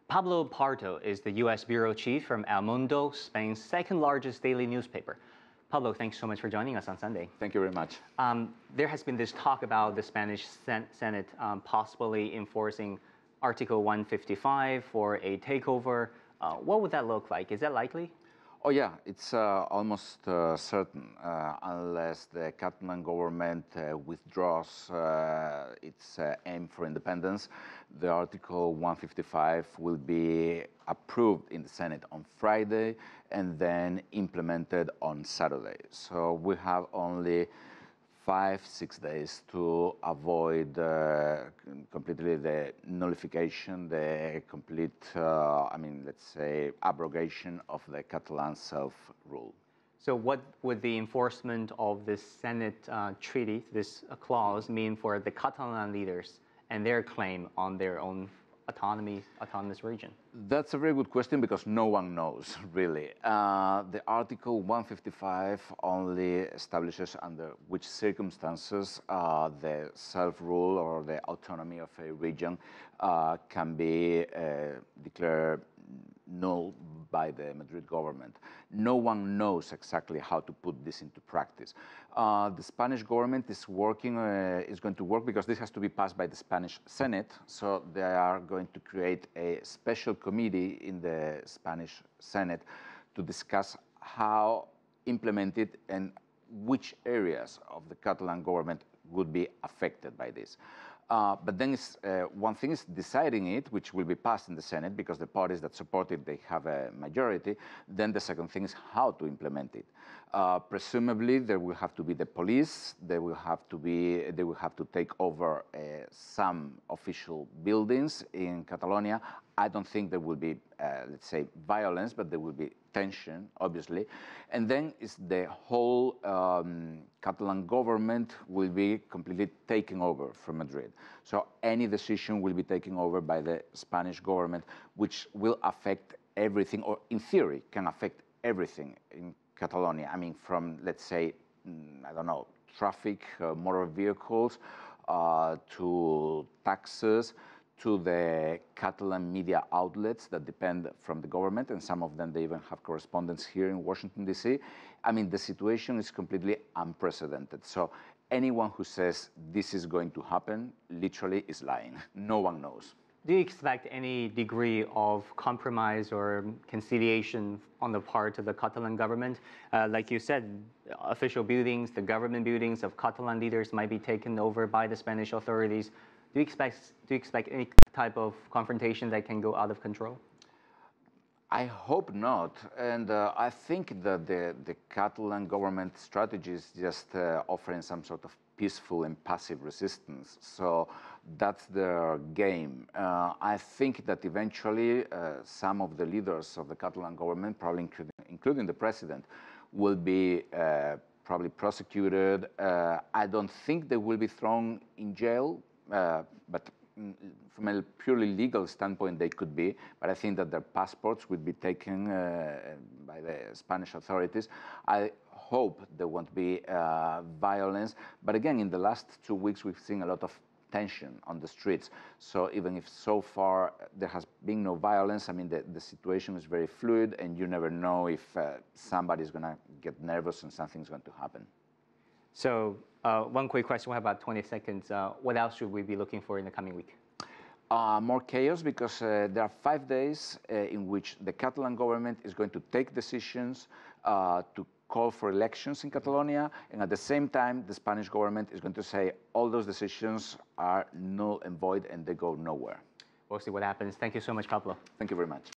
Pablo Pardo is the U.S. bureau chief from Mundo, Spain's second largest daily newspaper. Pablo, thanks so much for joining us on Sunday. Thank you very much. There has been this talk about the Spanish Senate possibly enforcing Article 155 for a takeover. What would that look like? Is that likely? Oh yeah, it's almost certain, unless the Catalan government withdraws its aim for independence. The Article 155 will be approved in the Senate on Friday and then implemented on Saturday. So we have only 5-6 days to avoid completely the nullification, the complete, let's say, abrogation of the Catalan self-rule. So what would the enforcement of this Senate treaty, this clause, mean for the Catalan leaders and their claim on their own autonomous region? That's a very good question because no one knows, really. The Article 155 only establishes under which circumstances the self-rule or the autonomy of a region can be declared null by the Madrid government. No one knows exactly how to put this into practice. The Spanish government is going to work because this has to be passed by the Spanish Senate, so they are going to create a special committee in the Spanish Senate to discuss how implemented and which areas of the Catalan government would be affected by this. But then one thing is deciding it, which will be passed in the Senate because the parties that support it, they have a majority. Then the second thing is how to implement it. Presumably, there will have to be the police. They will have to take over some official buildings in Catalonia. I don't think there will be, let's say, violence, but there will be tension, obviously. And then the whole Catalan government will be completely taken over from Madrid. So any decision will be taken over by the Spanish government, which will affect everything, or in theory, can affect everything in Catalonia. I mean, from, let's say, I don't know, traffic, motor vehicles, to taxes, to the Catalan media outlets that depend from the government, and some of them, they even have correspondents here in Washington, D.C. I mean, the situation is completely unprecedented. So anyone who says this is going to happen literally is lying. No one knows. Do you expect any degree of compromise or conciliation on the part of the Catalan government? Like you said, official buildings, the government buildings of Catalan leaders might be taken over by the Spanish authorities. Do you expect any type of confrontation that can go out of control? I hope not. And I think that the Catalan government strategy is just offering some sort of peaceful and passive resistance. So that's their game. I think that eventually some of the leaders of the Catalan government, probably including the president, will be probably prosecuted. I don't think they will be thrown in jail. But from a purely legal standpoint, they could be. But I think that their passports would be taken by the Spanish authorities. I hope there won't be violence. But again, in the last 2 weeks, we've seen a lot of tension on the streets. So even if so far there has been no violence, I mean, the situation is very fluid, and you never know if somebody's going to get nervous and something's going to happen. So one quick question, we have about 20 seconds. What else should we be looking for in the coming week? More chaos, because there are 5 days in which the Catalan government is going to take decisions to call for elections in Catalonia, and at the same time, the Spanish government is going to say all those decisions are null and void and they go nowhere. We'll see what happens. Thank you so much, Pablo. Thank you very much.